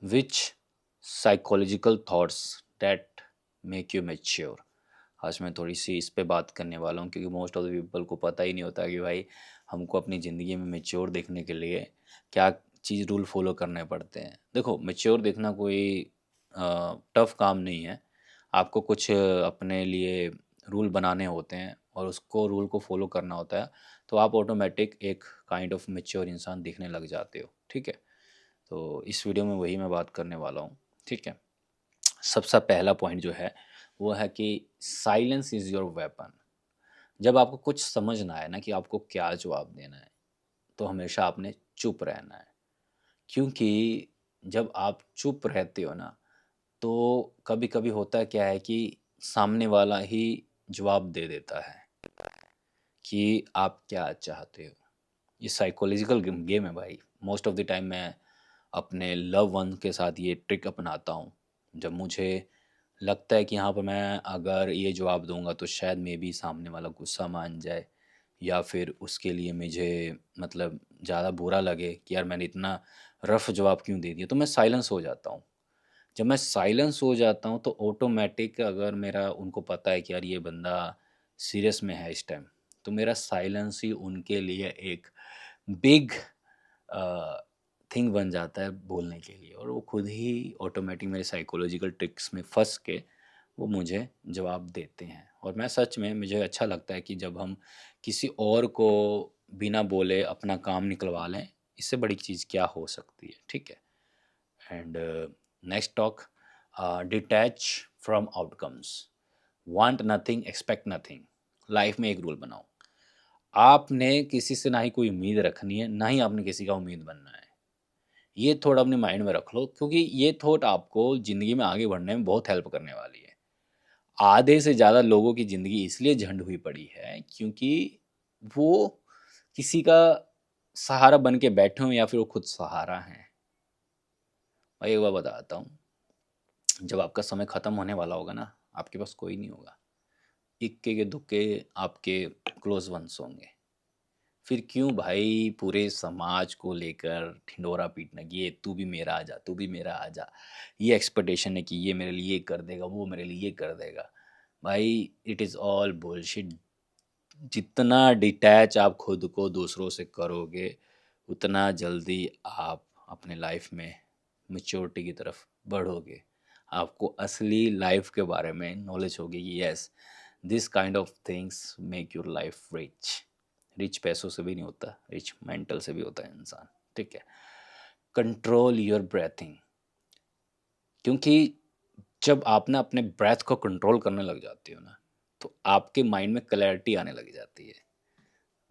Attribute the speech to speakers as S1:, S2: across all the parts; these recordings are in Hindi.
S1: Which psychological thoughts that make you mature. आज मैं थोड़ी सी इस पे बात करने वाला हूँ क्योंकि मोस्ट ऑफ द पीपल को पता ही नहीं होता कि भाई हमको अपनी ज़िंदगी में मैच्योर देखने के लिए क्या चीज़ रूल फॉलो करने पड़ते हैं। देखो, मैच्योर देखना कोई टफ काम नहीं है। आपको कुछ अपने लिए रूल बनाने होते हैं और उसको रूल को फॉलो करना होता है, तो आप ऑटोमेटिक एक काइंड ऑफ मैच्योर इंसान दिखने लग जाते हो। ठीक है, तो इस वीडियो में वही मैं बात करने वाला हूँ। ठीक है, सबसे पहला पॉइंट जो है वो है कि साइलेंस इज़ योर वेपन। जब आपको कुछ समझना है ना कि आपको क्या जवाब देना है, तो हमेशा आपने चुप रहना है। क्योंकि जब आप चुप रहते हो ना, तो कभी कभी होता क्या है कि सामने वाला ही जवाब दे देता है कि आप क्या चाहते हो। ये साइकोलॉजिकल गेम है भाई। मोस्ट ऑफ द टाइम मैं अपने लव वन के साथ ये ट्रिक अपनाता हूँ। जब मुझे लगता है कि यहाँ पर मैं अगर ये जवाब दूंगा तो शायद मे बी सामने वाला गुस्सा मान जाए, या फिर उसके लिए मुझे मतलब ज़्यादा बुरा लगे कि यार मैंने इतना रफ जवाब क्यों दे दिया, तो मैं साइलेंस हो जाता हूँ। जब मैं साइलेंस हो जाता हूँ तो ऑटोमेटिक, अगर मेरा उनको पता है कि यार ये बंदा सीरियस में है इस टाइम, तो मेरा साइलेंस ही उनके लिए एक बिग थिंग बन जाता है बोलने के लिए, और वो खुद ही ऑटोमेटिक मेरे साइकोलॉजिकल ट्रिक्स में फंस के वो मुझे जवाब देते हैं। और मैं सच में, मुझे अच्छा लगता है कि जब हम किसी और को बिना बोले अपना काम निकलवा लें, इससे बड़ी चीज़ क्या हो सकती है। ठीक है, and next talk, detach from outcomes, want nothing expect nothing. Life में एक रूल बनाओ, आपने किसी से ना ही कोई उम्मीद रखनी है, ना ही आपने किसी का उम्मीद बनना है। ये थोड़ा अपने माइंड में रख लो, क्योंकि ये थॉट आपको ज़िंदगी में आगे बढ़ने में बहुत हेल्प करने वाली है। आधे से ज़्यादा लोगों की ज़िंदगी इसलिए झंड हुई पड़ी है क्योंकि वो किसी का सहारा बन के बैठे हों या फिर वो खुद सहारा हैं। मैं एक बार बताता हूँ, जब आपका समय ख़त्म होने वाला होगा ना, आपके पास कोई नहीं होगा। इक्के के दुक्के आपके क्लोज वंस होंगे। फिर क्यों भाई पूरे समाज को लेकर ढिंढोरा पीटना कि ये तू भी मेरा आ जा, तू भी मेरा आ जा। ये एक्सपेक्टेशन है कि ये मेरे लिए ये कर देगा, वो मेरे लिए ये कर देगा। भाई इट इज़ ऑल बुलशिट। जितना डिटैच आप खुद को दूसरों से करोगे, उतना जल्दी आप अपने लाइफ में मैच्योरिटी की तरफ बढ़ोगे। आपको असली लाइफ के बारे में नॉलेज होगी कि yes, this kind of things make your life rich. Rich पैसों से भी नहीं होता, रिच मेंटल से भी होता है इंसान। ठीक है, कंट्रोल योर ब्रेथिंग। क्योंकि जब आप ना अपने ब्रेथ को कंट्रोल करने लग जाते हो ना, तो आपके माइंड में क्लैरिटी आने लग जाती है।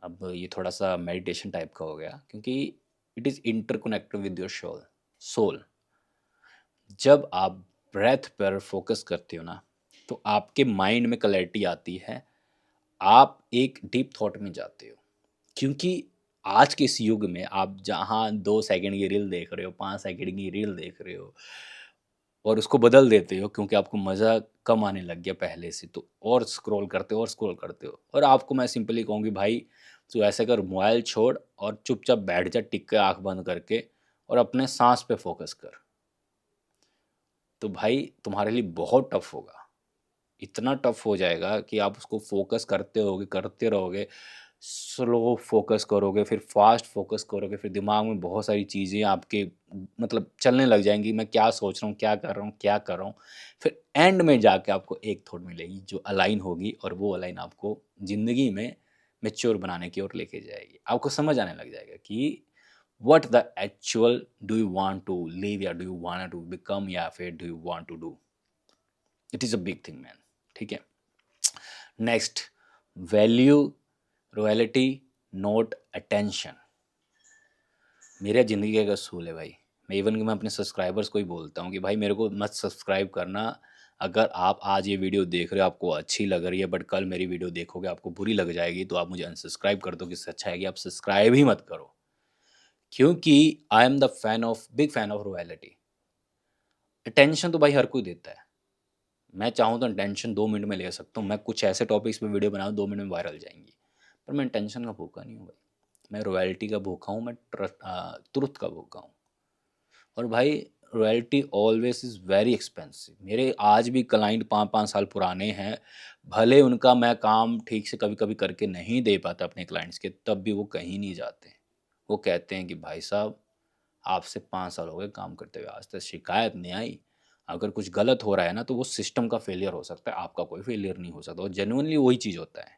S1: अब ये थोड़ा सा मेडिटेशन टाइप का हो गया, क्योंकि it is interconnected with your soul. जब आप ब्रेथ पर फोकस करते हो ना, तो आपके माइंड में क्लैरिटी आती है, आप एक डीप थॉट में जाते हो। क्योंकि आज के इस युग में आप जहाँ 2 सेकंड की रील देख रहे हो, 5 सेकंड की रील देख रहे हो, और उसको बदल देते हो क्योंकि आपको मज़ा कम आने लग गया पहले से, तो और स्क्रॉल करते हो और स्क्रॉल करते हो। और आपको मैं सिंपली कहूँगी भाई, तू ऐसे कर, मोबाइल छोड़ और चुपचाप बैठ जा, टिक के आँख बंद करके, और अपने सांस पे फोकस कर। तो भाई तुम्हारे लिए बहुत टफ होगा, इतना टफ हो जाएगा कि आप उसको फोकस करते रहोगे। स्लो फोकस करोगे, फिर फास्ट फोकस करोगे, फिर दिमाग में बहुत सारी चीज़ें आपके मतलब चलने लग जाएंगी, मैं क्या सोच रहा हूँ, क्या कर रहा हूँ, क्या कर रहा हूँ। फिर एंड में जाके आपको एक थॉट मिलेगी जो अलाइन होगी, और वो अलाइन आपको ज़िंदगी में मेच्योर बनाने की ओर लेके जाएगी। आपको समझ आने लग जाएगा कि what the actual do you want to live, या do you want to become, या फिर do you want to do. It is a big thing man. ठीक है, next, value royalty not attention. मेरा ज़िंदगी का एक असूल है भाई। मैं इवन कि मैं अपने सब्सक्राइबर्स को ही बोलता हूँ कि भाई मेरे को मत सब्सक्राइब करना। अगर आप आज ये वीडियो देख रहे हो, आपको अच्छी लग रही है, बट कल मेरी वीडियो देखोगे आपको बुरी लग जाएगी, तो आप मुझे अनसब्सक्राइब कर दो। किससे अच्छा है कि आप सब्सक्राइब ही मत करो। क्योंकि I am the fan of big fan of royalty. Attention तो भाई हर कोई देता है। मैं चाहूँ तो टेंशन 2 मिनट में ले सकता हूँ। मैं कुछ ऐसे टॉपिक्स पे वीडियो बनाऊँ 2 मिनट में वायरल जाएंगी, पर मैं टेंशन का भूखा नहीं हूँ भाई। मैं रॉयल्टी का भूखा हूँ, मैं ट्रुथ का भूखा हूँ। और भाई royalty always is very expensive. मेरे आज भी क्लाइंट 5-5 साल पुराने हैं, भले उनका मैं काम ठीक से कभी-कभी करके नहीं दे पाता अपने क्लाइंट्स के, तब भी वो कहीं नहीं जाते। वो कहते हैं कि भाई साहब, आपसे 5 साल हो गए काम करते हुए, आज तक शिकायत नहीं आई। अगर कुछ गलत हो रहा है ना, तो वो सिस्टम का फेलियर हो सकता है, आपका कोई फेलियर नहीं हो सकता। और जेन्युइनली वही चीज़ होता है।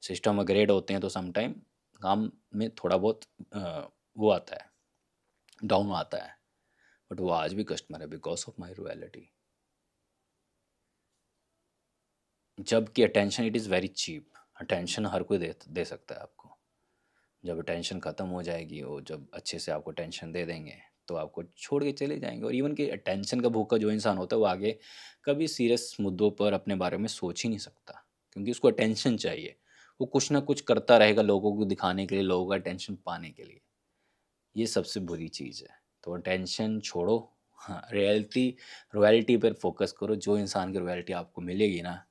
S1: सिस्टम अपग्रेड होते हैं तो सम टाइम काम में थोड़ा बहुत वो आता है, डाउन आता है, बट वो आज भी कस्टमर है बिकॉज ऑफ माई रॉयल्टी। जबकि attention it is very cheap. Attention हर कोई दे सकता है आपको। जब अटेंशन ख़त्म हो जाएगी, वो जब अच्छे से आपको अटेंशन दे देंगे, तो आपको छोड़ के चले जाएंगे। और इवन कि अटेंशन का भूखा जो इंसान होता है, वो आगे कभी सीरियस मुद्दों पर अपने बारे में सोच ही नहीं सकता, क्योंकि उसको अटेंशन चाहिए। वो कुछ ना कुछ करता रहेगा लोगों को दिखाने के लिए, लोगों का अटेंशन पाने के लिए। ये सबसे बुरी चीज़ है। तो अटेंशन छोड़ो, हाँ, रॉयल्टी पर फोकस करो। जो इंसान की रॉयल्टी आपको मिलेगी ना,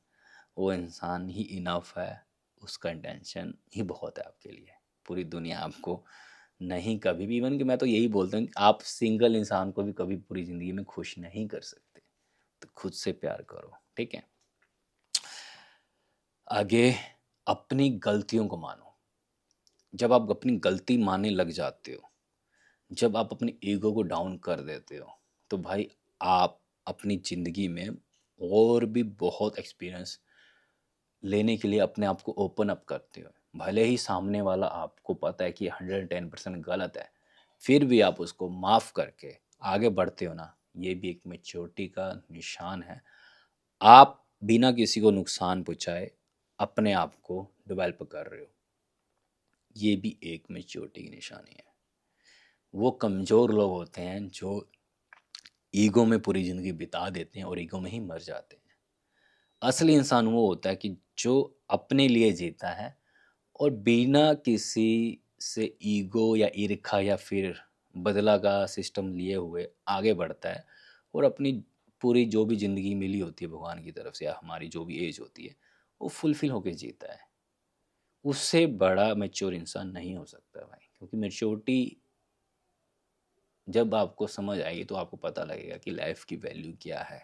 S1: वो इंसान ही इनफ है, उसका इंटेंशन ही बहुत है आपके लिए। पूरी दुनिया आपको नहीं कभी भी, इवन कि मैं तो यही बोलता हूँ, आप सिंगल इंसान को भी कभी पूरी ज़िंदगी में खुश नहीं कर सकते। तो खुद से प्यार करो, ठीक है। आगे, अपनी गलतियों को मानो। जब आप अपनी गलती मानने लग जाते हो, जब आप अपनी ईगो को डाउन कर देते हो, तो भाई आप अपनी ज़िंदगी में और भी बहुत एक्सपीरियंस लेने के लिए अपने आप को ओपन अप करते हो। भले ही सामने वाला आपको पता है कि 110% गलत है, फिर भी आप उसको माफ़ करके आगे बढ़ते हो ना, ये भी एक मैच्योरिटी का निशान है। आप बिना किसी को नुकसान पहुँचाए अपने आप को डेवलप कर रहे हो, ये भी एक मैच्योरिटी की निशानी है। वो कमज़ोर लोग होते हैं जो ईगो में पूरी ज़िंदगी बिता देते हैं और ईगो में ही मर जाते हैं। असली इंसान वो होता है कि जो अपने लिए जीता है और बिना किसी से ईगो या ईर्खा या फिर बदला का सिस्टम लिए हुए आगे बढ़ता है, और अपनी पूरी जो भी ज़िंदगी मिली होती है भगवान की तरफ से, या हमारी जो भी एज होती है, वो फुलफिल होके जीता है। उससे बड़ा मैच्योर इंसान नहीं हो सकता भाई, क्योंकि मैच्योरिटी जब आपको समझ आएगी तो आपको पता लगेगा कि लाइफ की वैल्यू क्या है।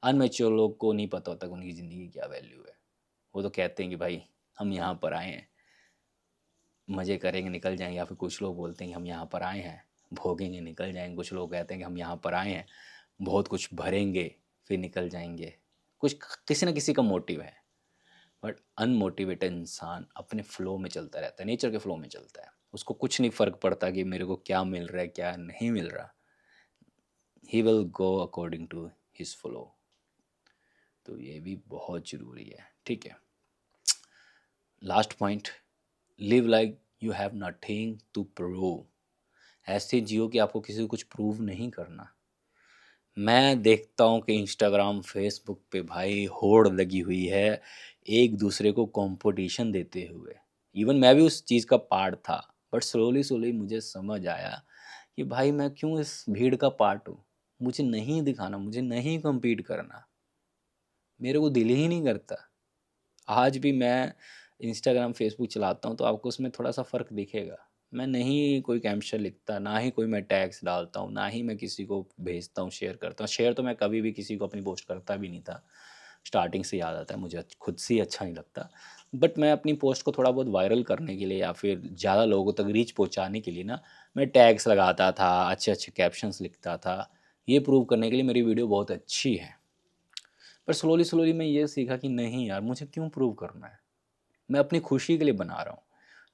S1: अनमेच्योर लोग को नहीं पता होता कि उनकी ज़िंदगी की क्या वैल्यू है। वो तो कहते हैं कि भाई हम यहाँ पर आए हैं, मज़े करेंगे निकल जाएंगे, या फिर कुछ लोग बोलते हैं कि हम यहाँ पर आए हैं, भोगेंगे निकल जाएंगे। कुछ लोग कहते हैं कि हम यहाँ पर आए हैं, बहुत कुछ भरेंगे फिर निकल जाएंगे। कुछ किसी ना किसी का मोटिव है। बट अनमोटिवेटेड इंसान अपने फ्लो में चलता रहता है, नेचर के फ्लो में चलता है। उसको कुछ नहीं फ़र्क पड़ता कि मेरे को क्या मिल रहा है क्या नहीं मिल रहा। He will go according to his flow. तो ये भी बहुत ज़रूरी है, ठीक है। Last point, live like you have nothing to prove. ऐसे जियो कि आपको किसी को कुछ प्रूव नहीं करना। मैं देखता हूँ कि इंस्टाग्राम फेसबुक पे भाई होड़ लगी हुई है एक दूसरे को कंपटीशन देते हुए। इवन मैं भी उस चीज़ का पार्ट था, बट स्लोली स्लोली मुझे समझ आया कि भाई मैं क्यों इस भीड़ का पार्ट हूँ। मुझे नहीं दिखाना, मुझे नहीं compete करना, मेरे को दिल ही नहीं करता। आज भी मैं इंस्टाग्राम फेसबुक चलाता हूँ तो आपको उसमें थोड़ा सा फ़र्क दिखेगा। मैं नहीं कोई कैप्शन लिखता, ना ही कोई मैं टैग्स डालता हूँ, ना ही मैं किसी को भेजता हूँ, शेयर करता हूँ। शेयर तो मैं कभी भी किसी को अपनी पोस्ट करता भी नहीं था। स्टार्टिंग से याद आता है, मुझे खुद से ही अच्छा नहीं लगता। बट मैं अपनी पोस्ट को थोड़ा बहुत वायरल करने के लिए या फिर ज़्यादा लोगों तक रीच पहुँचाने के लिए ना, मैं टैग्स लगाता था, अच्छे अच्छे कैप्शंस लिखता था, ये प्रूव करने के लिए मेरी वीडियो बहुत अच्छी है। पर स्लोली स्लोली मैं ये सीखा कि नहीं यार, मुझे क्यों प्रूव करना है। मैं अपनी खुशी के लिए बना रहा हूँ।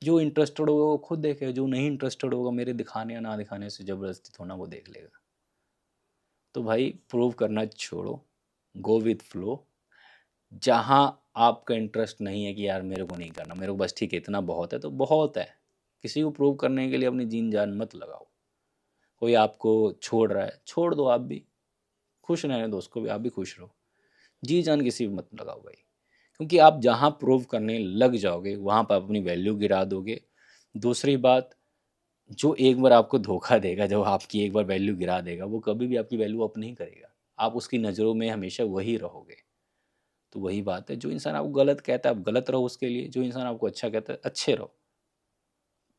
S1: जो इंटरेस्टेड होगा वो खुद देखेगा, जो नहीं इंटरेस्टेड होगा मेरे दिखाने या ना दिखाने से ज़बरदस्ती थोड़ा वो देख लेगा। तो भाई प्रूव करना छोड़ो, गो विथ फ्लो। जहाँ आपका इंटरेस्ट नहीं है कि यार मेरे को नहीं करना, मेरे को बस ठीक है इतना बहुत है, तो बहुत है। किसी को प्रूव करने के लिए अपनी जीन जान मत लगाओ। कोई आपको छोड़ रहा है, छोड़ दो, आप भी खुश रहने दो उसको भी, आप भी खुश रहो। जी जान किसी भी मत लगाओ भाई, क्योंकि आप जहाँ प्रूव करने लग जाओगे वहाँ पर अपनी वैल्यू गिरा दोगे। दूसरी बात, जो एक बार आपको धोखा देगा, जो आपकी एक बार वैल्यू गिरा देगा, वो कभी भी आपकी वैल्यू अप नहीं करेगा। आप उसकी नज़रों में हमेशा वही रहोगे। तो वही बात है, जो इंसान आपको गलत कहता है आप गलत रहो उसके लिए, जो इंसान आपको अच्छा कहता है अच्छे रहो।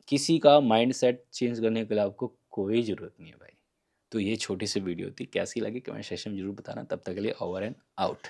S1: किसी का माइंड सेट चेंज करने के लिए आपको कोई ज़रूरत नहीं है भाई। तो ये छोटी सी वीडियो थी, कैसी लगी कमेंट सेक्शन में ज़रूर बताना। तब तक के लिए ओवर एंड आउट।